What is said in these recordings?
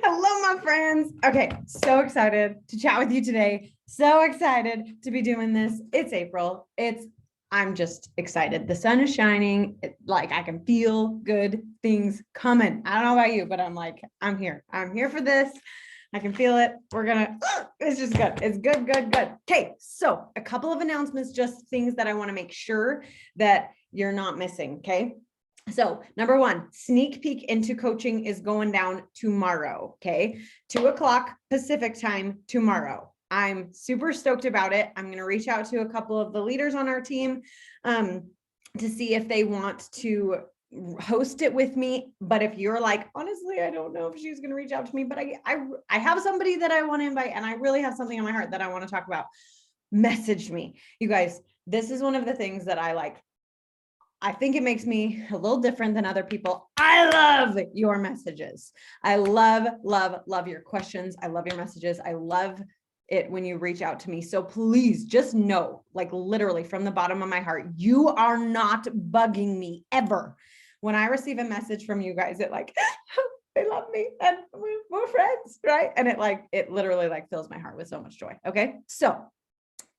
Hello, my friends. Okay, so excited to chat with you today. So excited to be doing this. It's April. I'm just excited. The sun is shining. Like I can feel good things coming. I don't know about you, but I'm here. I'm here for this. I can feel it. It's just good. It's good, good, good. Okay, so a couple of announcements, just things that I want to make sure that you're not missing, okay? So number one, sneak peek into coaching is going down tomorrow, okay? 2:00 Pacific time tomorrow. I'm super stoked about it. I'm going to reach out to a couple of the leaders on our team to see if they want to host it with me. But if you're like, honestly, I don't know if she's going to reach out to me, but I have somebody that I want to invite, and I really have something on my heart that I want to talk about. Message me. You guys, this is one of the things that I like. I think it makes me a little different than other people. I love your messages. I love, love, love your questions. I love your messages. I love it when you reach out to me. So please just know, like literally from the bottom of my heart, you are not bugging me ever. When I receive a message from you guys, it like, they love me and we're friends, right? And it literally like fills my heart with so much joy. Okay. So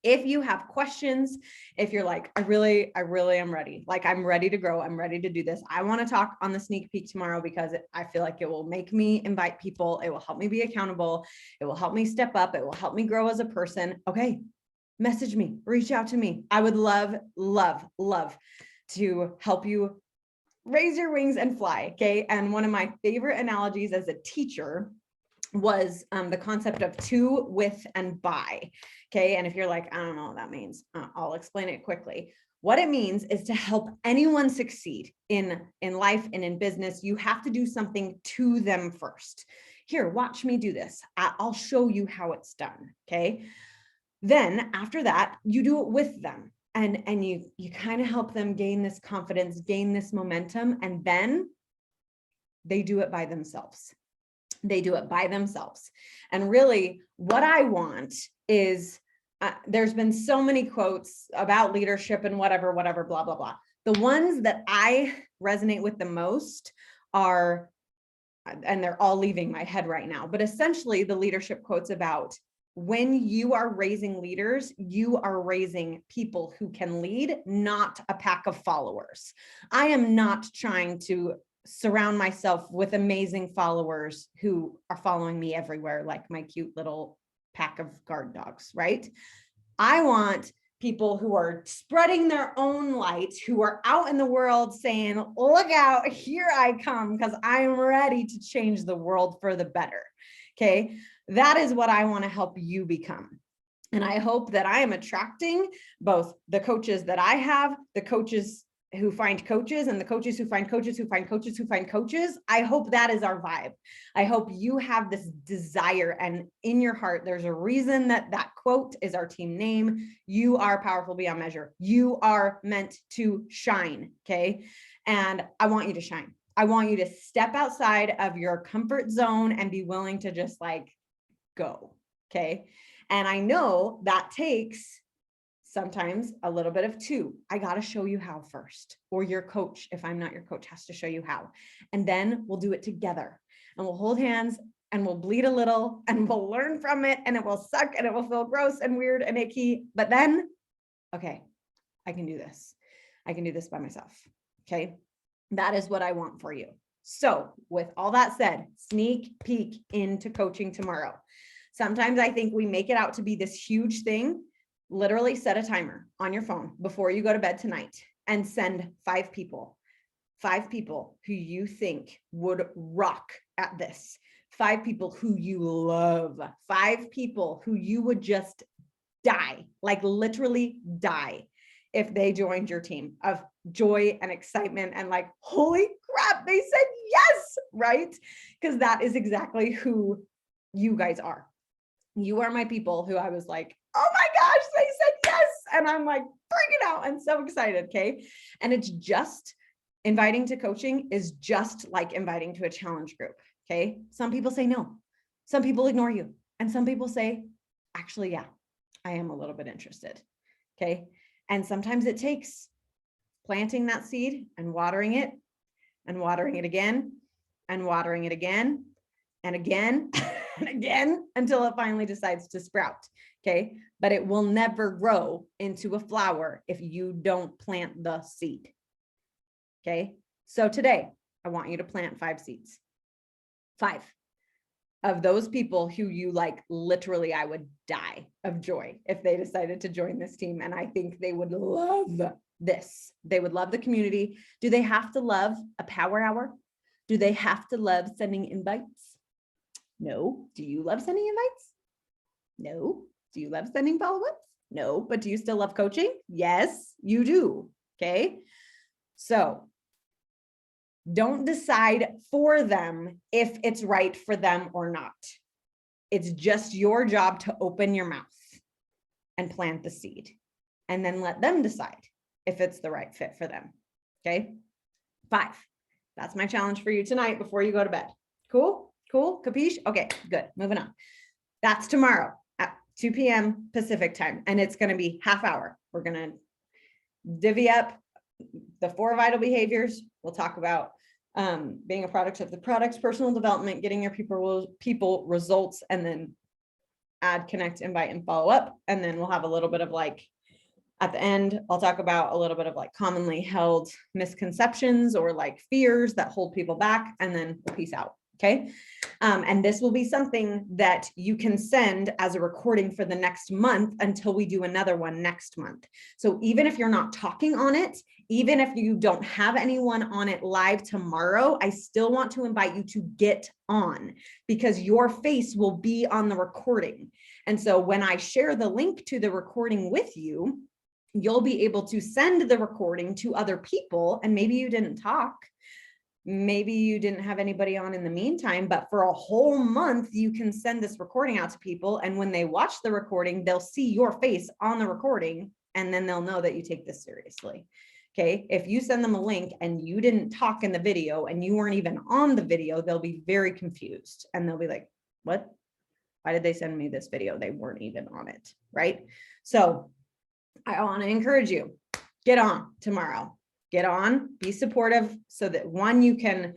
if you have questions, if you're like, I really am ready, like I'm ready to grow, I'm ready to do this, I want to talk on the sneak peek tomorrow because I feel like it will make me invite people, it will help me be accountable, it will help me step up, it will help me grow as a person. Okay, message me, reach out to me. I would love, love, love to help you raise your wings and fly. Okay, and one of my favorite analogies as a teacher was the concept of to, with, and by. Okay, and if you're like, I don't know what that means, I'll explain it quickly. What it means is to help anyone succeed in life and in business, you have to do something to them first. Here, watch me do this. I'll show you how it's done. Okay, then after that, you do it with them, and you kind of help them gain this confidence, gain this momentum, and then they do it by themselves. They do it by themselves. And really what I want is, there's been so many quotes about leadership and whatever, blah, blah, blah. The ones that I resonate with the most are, and they're all leaving my head right now, but essentially the leadership quotes about when you are raising leaders, you are raising people who can lead, not a pack of followers. I am not trying to surround myself with amazing followers who are following me everywhere, like my cute little pack of guard dogs, right? I want people who are spreading their own light, who are out in the world saying, look out, here I come, because I'm ready to change the world for the better. Okay, that is what I want to help you become. And I hope that I am attracting both the coaches that I have, the coaches who find coaches, and the coaches who find coaches who find coaches who find coaches. I hope that is our vibe. I hope you have this desire, and in your heart, there's a reason that that quote is our team name. You are powerful beyond measure. You are meant to shine, okay? And I want you to shine. I want you to step outside of your comfort zone and be willing to just like go, okay? And I know that takes sometimes a little bit of two. I got to show you how first, or your coach, if I'm not your coach, has to show you how. And then we'll do it together, and we'll hold hands, and we'll bleed a little, and we'll learn from it, and it will suck, and it will feel gross and weird and icky. But then, okay, I can do this. I can do this by myself. Okay. That is what I want for you. So with all that said, sneak peek into coaching tomorrow. Sometimes I think we make it out to be this huge thing. Literally set a timer on your phone before you go to bed tonight and send 5 people who you think would rock at this, 5 people who you love, 5 people who you would just die, like literally die, if they joined your team of joy and excitement and like, holy crap, they said yes, right? Because that is exactly who you guys are. You are my people who I was like, oh my gosh, they said yes. And I'm like freaking out and so excited. Okay. And it's just inviting to coaching is just like inviting to a challenge group. Okay. Some people say no, some people ignore you, and some people say, actually, yeah, I am a little bit interested. Okay. And sometimes it takes planting that seed and watering it again and watering it again and again and again until it finally decides to sprout. Okay. But it will never grow into a flower if you don't plant the seed. Okay. So today I want you to plant 5 seeds. 5 of those people who you like, literally, I would die of joy if they decided to join this team. And I think they would love this. They would love the community. Do they have to love a power hour? Do they have to love sending invites? No. Do you love sending invites? No. Do you love sending follow-ups? No. But do you still love coaching? Yes, you do. Okay. So don't decide for them if it's right for them or not. It's just your job to open your mouth and plant the seed, and then let them decide if it's the right fit for them. Okay. 5. That's my challenge for you tonight before you go to bed. Cool? Cool? Capiche? Okay, good. Moving on. That's tomorrow at 2 p.m. Pacific time, and it's going to be half hour. We're going to divvy up the 4 vital behaviors. We'll talk about being a product of the products, personal development, getting your people results, and then add, connect, invite, and follow up. And then we'll have a little bit of like, at the end, I'll talk about a little bit of like commonly held misconceptions or like fears that hold people back, and then peace out. Okay. And this will be something that you can send as a recording for the next month until we do another one next month. So even if you're not talking on it, even if you don't have anyone on it live tomorrow, I still want to invite you to get on, because your face will be on the recording. And so when I share the link to the recording with you, you'll be able to send the recording to other people. And maybe you didn't talk. Maybe you didn't have anybody on in the meantime, but for a whole month, you can send this recording out to people. And when they watch the recording, they'll see your face on the recording, and then they'll know that you take this seriously. Okay. If you send them a link and you didn't talk in the video and you weren't even on the video, they'll be very confused, and they'll be like, what? Why did they send me this video? They weren't even on it. Right. So I want to encourage you, get on tomorrow. Get on, be supportive, so that 1, you can,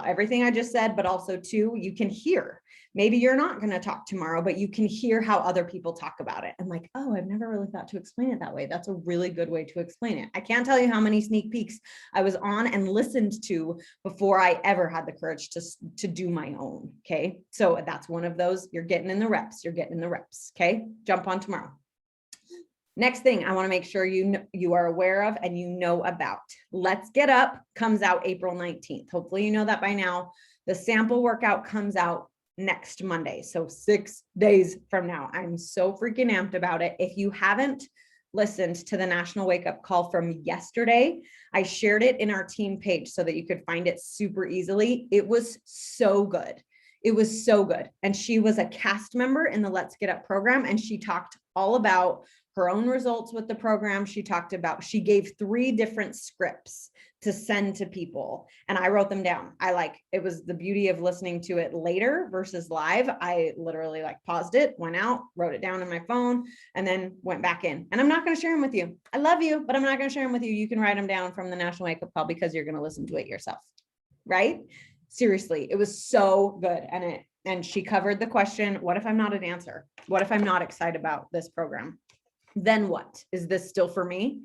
everything I just said, but also 2, you can hear. Maybe you're not going to talk tomorrow, but you can hear how other people talk about it. And like, oh, I've never really thought to explain it that way. That's a really good way to explain it. I can't tell you how many sneak peeks I was on and listened to before I ever had the courage to do my own. Okay. So that's one of those. You're getting in the reps. You're getting in the reps. Okay. Jump on tomorrow. Next thing I want to make sure you are aware of and you know about. Let's Get Up comes out April 19th. Hopefully you know that by now. The sample workout comes out next Monday. So 6 days from now. I'm so freaking amped about it. If you haven't listened to the National Wake Up Call from yesterday, I shared it in our team page so that you could find it super easily. It was so good. It was so good. And she was a cast member in the Let's Get Up program, and she talked all about her own results with the program. She gave 3 different scripts to send to people, and I wrote them down. It was the beauty of listening to it later versus live. I literally paused it, went out, wrote it down on my phone, and then went back in. And I'm not going to share them with you. I love you, but I'm not going to share them with you. You can write them down from the National Wake Up Call because you're going to listen to it yourself. Right? Seriously, it was so good. And she covered the question, what if I'm not a dancer? What if I'm not excited about this program? Then what? Is this still for me?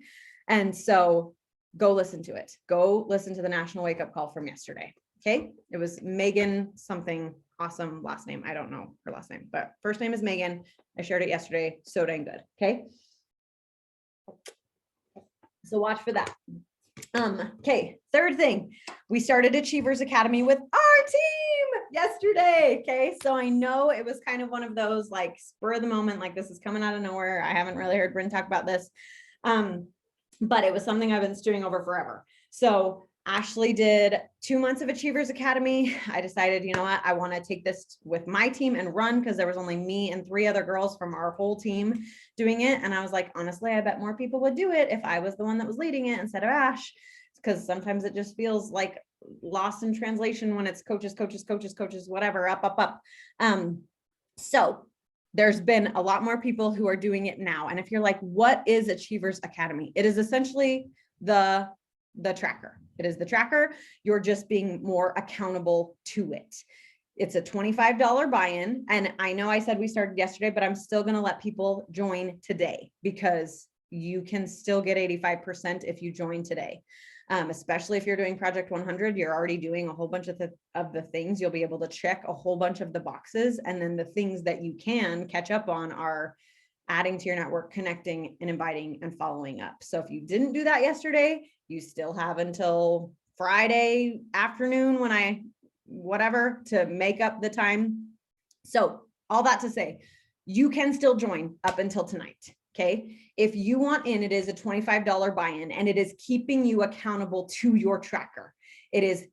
And so go listen to it. Go listen to the National Wake Up Call from yesterday. Okay. It was Megan something awesome last name. I don't know her last name, but first name is Megan. I shared it yesterday. So dang good. Okay. So watch for that. Okay. Third thing, we started Achievers Academy with our team yesterday. Okay. So I know it was kind of one of those spur of the moment, this is coming out of nowhere. I haven't really heard Bryn talk about this. But it was something I've been stewing over forever. So Ashley did 2 months of Achievers Academy. I decided, you know what, I want to take this with my team and run, because there was only me and 3 other girls from our whole team doing it. And I was like, honestly, I bet more people would do it if I was the one that was leading it instead of Ash, because sometimes it just feels like lost in translation when it's coaches, whatever, up. So there's been a lot more people who are doing it now. And if you're like, what is Achievers Academy? It is essentially the tracker. It is the tracker. You're just being more accountable to it. It's a $25 buy-in. And I know I said we started yesterday, but I'm still going to let people join today because you can still get 85% if you join today. Especially if you're doing Project 100, you're already doing a whole bunch of the things. You'll be able to check a whole bunch of the boxes. And then the things that you can catch up on are adding to your network, connecting and inviting and following up. So if you didn't do that yesterday, you still have until Friday afternoon whatever to make up the time. So all that to say, you can still join up until tonight. Okay. If you want in, it is a $25 buy-in and it is keeping you accountable to your tracker. It is,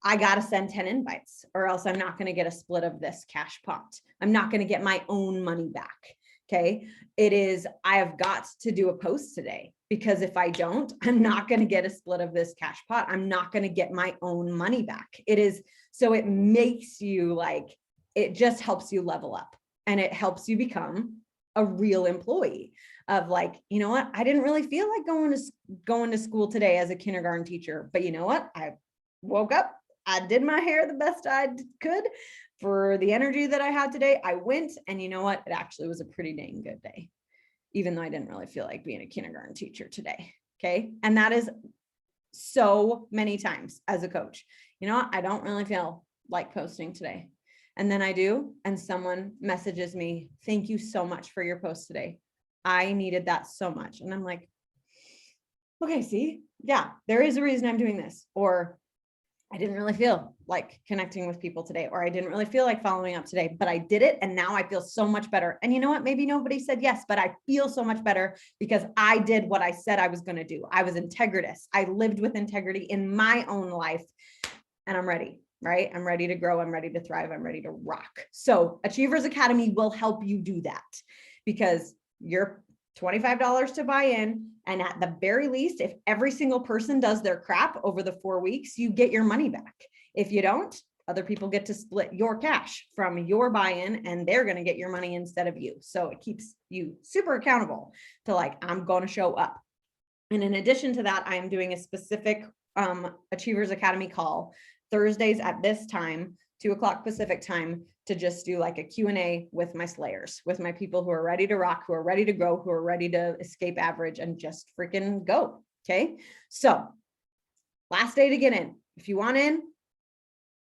I got to send 10 invites or else I'm not going to get a split of this cash pot. I'm not going to get my own money back. Okay. It is, I have got to do a post today because if I don't, I'm not going to get a split of this cash pot. I'm not going to get my own money back. It is, so it makes you like, it just helps you level up and it helps you become a real employee of like, you know what? I didn't really feel like going to school today as a kindergarten teacher, but you know what? I woke up, I did my hair the best I could for the energy that I had today. I went and you know what? It actually was a pretty dang good day, even though I didn't really feel like being a kindergarten teacher today. Okay. And that is so many times as a coach, you know what? I don't really feel like posting today. And then I do, and someone messages me, thank you so much for your post today. I needed that so much. And I'm like, okay, see, yeah, there is a reason I'm doing this. Or I didn't really feel like connecting with people today, or I didn't really feel like following up today, but I did it. And now I feel so much better. And you know what? Maybe nobody said yes, but I feel so much better because I did what I said I was going to do. I was integritous. I lived with integrity in my own life and I'm ready. Right? I'm ready to grow. I'm ready to thrive. I'm ready to rock. So Achievers Academy will help you do that because you're $25 to buy in. And at the very least, if every single person does their crap over the 4 weeks, you get your money back. If you don't, other people get to split your cash from your buy-in and they're going to get your money instead of you. So it keeps you super accountable to like, I'm going to show up. And in addition to that, I'm doing a specific Achievers Academy call Thursdays at this time, 2:00 Pacific time, to just do like a Q&A with my slayers, with my people who are ready to rock, who are ready to grow, who are ready to escape average and just freaking go. Okay. So last day to get in. If you want in,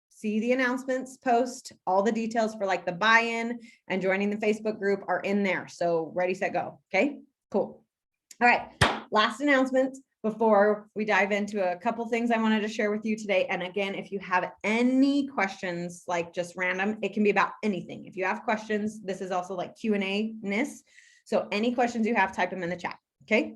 see the announcements post, all the details for like the buy-in and joining the Facebook group are in there. So ready, set, go. Okay, cool. All right. Last announcement before we dive into a couple things I wanted to share with you today. And again, if you have any questions, like just random, it can be about anything. If you have questions, this is also like Q&A-ness. So any questions you have, type them in the chat. Okay.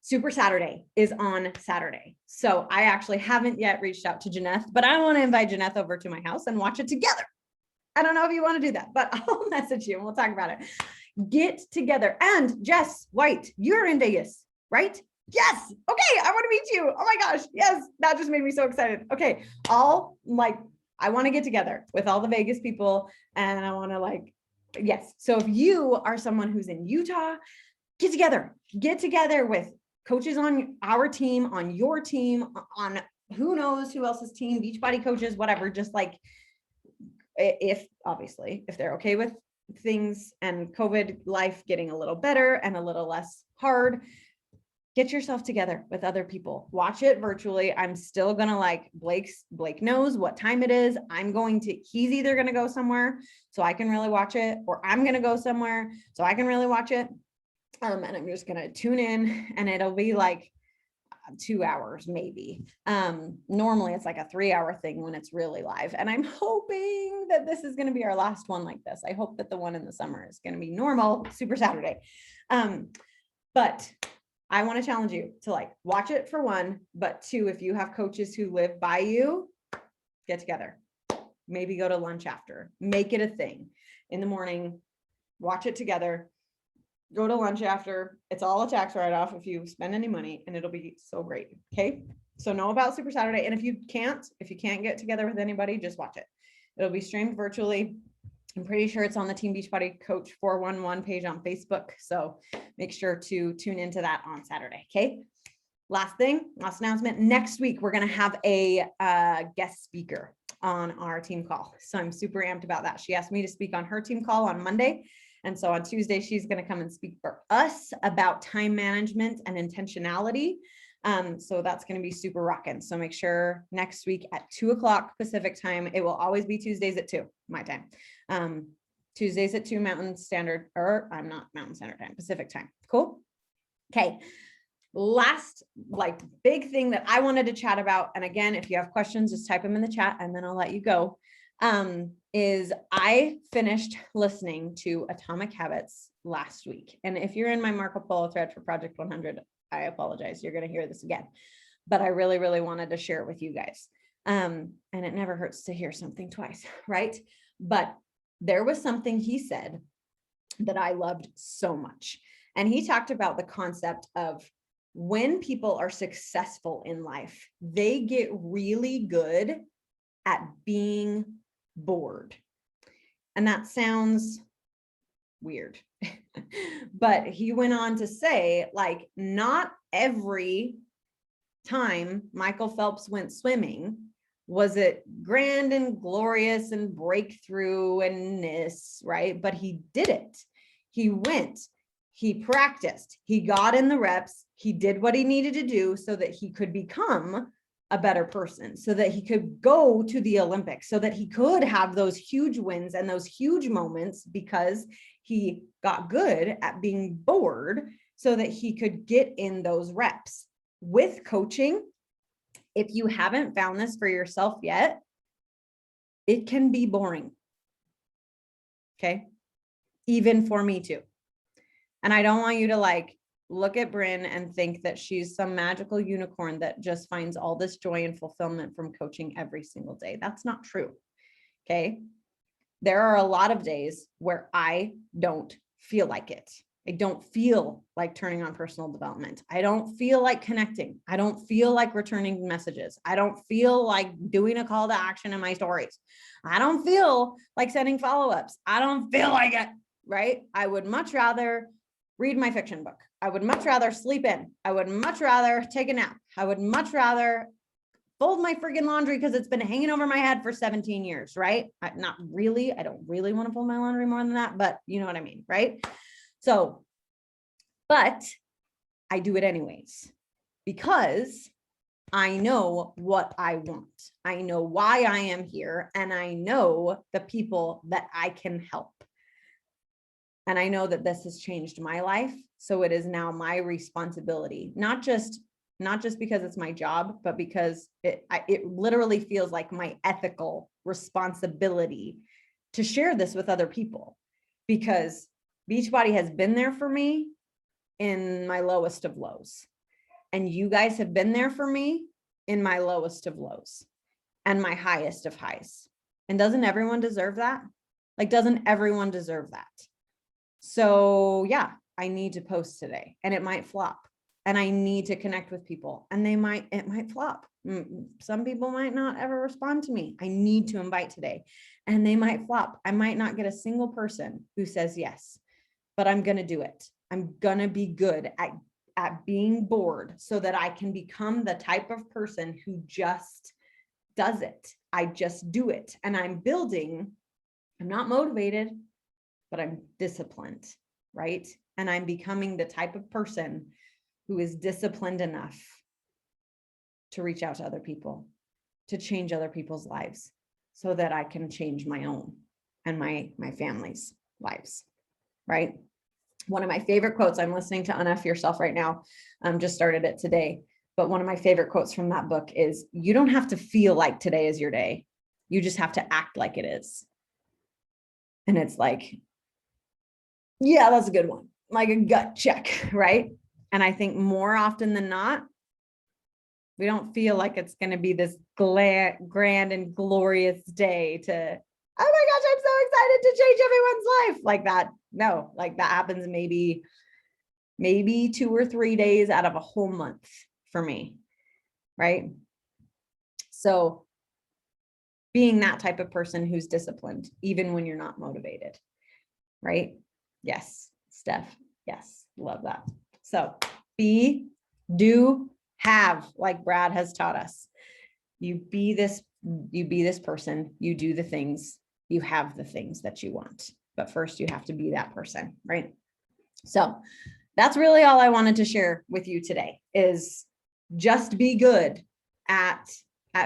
Super Saturday is on Saturday. So I actually haven't yet reached out to Janeth, but I want to invite Janeth over to my house and watch it together. I don't know if you want to do that, but I'll message you and we'll talk about it. Get together. And Jess White, you're in Vegas, right? Yes. Okay. I want to meet you. Oh my gosh. Yes. That just made me so excited. Okay. I want to get together with all the Vegas people and I want to yes. So if you are someone who's in Utah, get together with coaches on our team, on your team, on who knows who else's team, Beachbody coaches, whatever, just like, if they're okay with things and COVID life getting a little better and a little less hard, get yourself together with other people, watch it virtually. I'm still going to Blake knows what time it is. He's either going to go somewhere so I can really watch it, or I'm going to go somewhere so I can really watch it. And I'm just going to tune in and it'll be like 2 hours, maybe. Normally it's like a 3-hour thing when it's really live. And I'm hoping that this is going to be our last one like this. I hope that the one in the summer is going to be normal, Super Saturday. But I want to challenge you to watch it for one, but two, if you have coaches who live by you, get together, maybe go to lunch after, make it a thing in the morning, watch it together. Go to lunch after. It's all a tax write-off if you spend any money, and it'll be so great. Okay. So know about Super Saturday. And if you can't get together with anybody, just watch it. It'll be streamed virtually. I'm pretty sure it's on the Team Beachbody Coach 411 page on Facebook. So make sure to tune into that on Saturday. Okay. Last announcement. Next week, we're going to have a guest speaker. on our team call. So I'm super amped about that. She asked me to speak on her team call on Monday. And so on Tuesday, she's going to come and speak for us about time management and intentionality. So that's going to be super rocking. So make sure next week at 2:00 Pacific time, it will always be Tuesdays at 2 my time. Tuesdays at 2 Mountain Standard, or I'm not Mountain Standard Time, Pacific time. Cool. Okay. Last like big thing that I wanted to chat about. And again, if you have questions, just type them in the chat and then I'll let you go. Is I finished listening to Atomic Habits last week. And if you're in my Marco Polo thread for Project 100, I apologize. You're going to hear this again, but I really, really wanted to share it with you guys. And it never hurts to hear something twice, right? But there was something he said that I loved so much. And he talked about the concept of when people are successful in life, they get really good at being bored. And that sounds weird. But he went on to say, like, not every time Michael Phelps went swimming was it grand and glorious and breakthrough and this, right? But he did it. He went, he practiced, he got in the reps, he did what he needed to do so that he could become a better person, so that he could go to the Olympics, so that he could have those huge wins and those huge moments because he got good at being bored so that he could get in those reps. With coaching, if you haven't found this for yourself yet, it can be boring. Okay. Even for me too. And I don't want you to like look at Bryn and think that she's some magical unicorn that just finds all this joy and fulfillment from coaching every single day. That's not true. Okay. There are a lot of days where I don't feel like it. I don't feel like turning on personal development. I don't feel like connecting. I don't feel like returning messages. I don't feel like doing a call to action in my stories. I don't feel like sending follow-ups. I don't feel like it, right? I would much rather read my fiction book. I would much rather sleep in. I would much rather take a nap. I would much rather fold my friggin' laundry because it's been hanging over my head for 17 years, right? Not really. I don't really want to fold my laundry more than that, but you know what I mean, right? So, but I do it anyways because I know what I want. I know why I am here, and I know the people that I can help. And I know that this has changed my life. So it is now my responsibility, not just because it's my job, but because it literally feels like my ethical responsibility to share this with other people, because Beachbody has been there for me in my lowest of lows. And you guys have been there for me in my lowest of lows and my highest of highs. And doesn't everyone deserve that? Like, doesn't everyone deserve that? So yeah, I need to post today and it might flop, and I need to connect with people and it might flop. Some people might not ever respond to me. I need to invite today and they might flop. I might not get a single person who says yes, but I'm going to do it. I'm going to be good at being bored so that I can become the type of person who just does it. I just do it. And I'm not motivated, but I'm disciplined, right? And I'm becoming the type of person who is disciplined enough to reach out to other people, to change other people's lives so that I can change my own and my family's lives, right? One of my favorite quotes, I'm listening to Enough Yourself right now. Just started it today. But one of my favorite quotes from that book is, you don't have to feel like today is your day. You just have to act like it is. And it's like, yeah, that's a good one. Like a gut check, right? And I think more often than not, we don't feel like it's going to be this grand and glorious day to, oh my gosh, I'm so excited to change everyone's life like that. No, like that happens maybe 2 or 3 days out of a whole month for me, right? So being that type of person who's disciplined, even when you're not motivated, right? Yes, Steph. Yes, love that. So be, do, have, like Brad has taught us. You be this you be this person, you do the things, you have the things that you want. But first you have to be that person, right? So that's really all I wanted to share with you today, is just be good at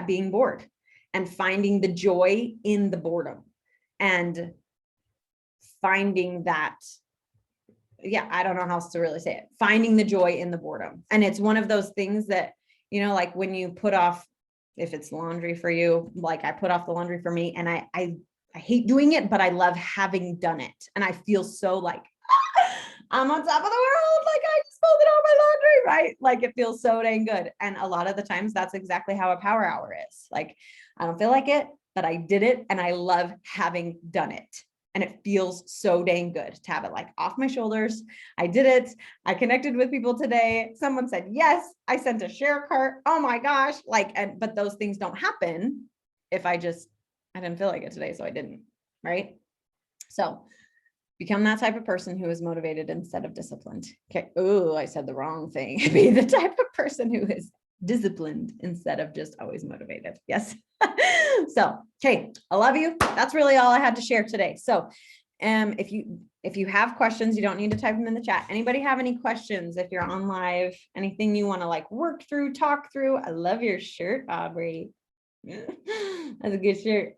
being bored and finding the joy in the boredom, and finding that, yeah, I don't know how else to really say it, finding the joy in the boredom. And it's one of those things that, you know, like when you put off, if it's laundry for you, like I put off the laundry for me, and I hate doing it, but I love having done it. And I feel so like, I'm on top of the world. Like I just folded all my laundry, right? Like it feels so dang good. And a lot of the times that's exactly how a power hour is. Like, I don't feel like it, but I did it and I love having done it. And it feels so dang good to have it like off my shoulders. I did it. I connected with people today. Someone said, yes, I sent a share cart. Oh my gosh. Like, but those things don't happen if I didn't feel like it today. So I didn't, right? So become that type of person who is motivated instead of disciplined. Okay. Oh, I said the wrong thing. Be the type of person who is disciplined instead of just always motivated. Yes. So, okay. I love you. That's really all I had to share today. So, if you have questions, you don't need to type them in the chat. Anybody have any questions? If you're on live, anything you want to like work through, talk through. I love your shirt, Aubrey. That's a good shirt.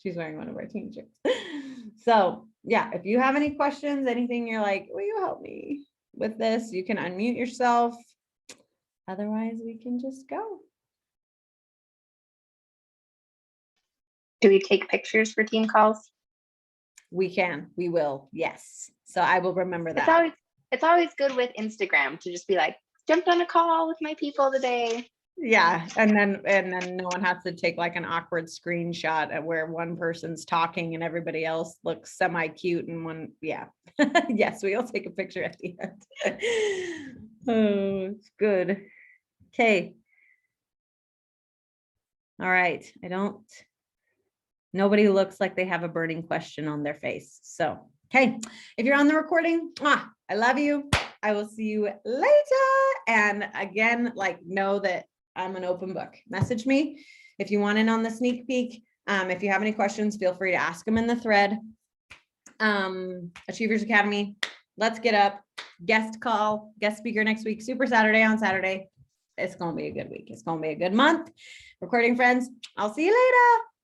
She's wearing one of our team shirts. So yeah, if you have any questions, anything you're like, will you help me with this? You can unmute yourself. Otherwise, we can just go. Do we take pictures for team calls? We will. Yes. So I will remember that. It's always good with Instagram to just be like, jumped on a call with my people today. Yeah. And then no one has to take like an awkward screenshot at where one person's talking and everybody else looks semi-cute and one, yeah. Yes, we'll take a picture at the end. Oh, it's good. Okay. All right. Nobody looks like they have a burning question on their face. So, okay. If you're on the recording, I love you. I will see you later. And again, like, know that I'm an open book. Message me if you want in on the sneak peek. If you have any questions, feel free to ask them in the thread. Achievers Academy, let's get up. Guest call, guest speaker next week, Super Saturday on Saturday. It's going to be a good week. It's going to be a good month. Recording friends, I'll see you later.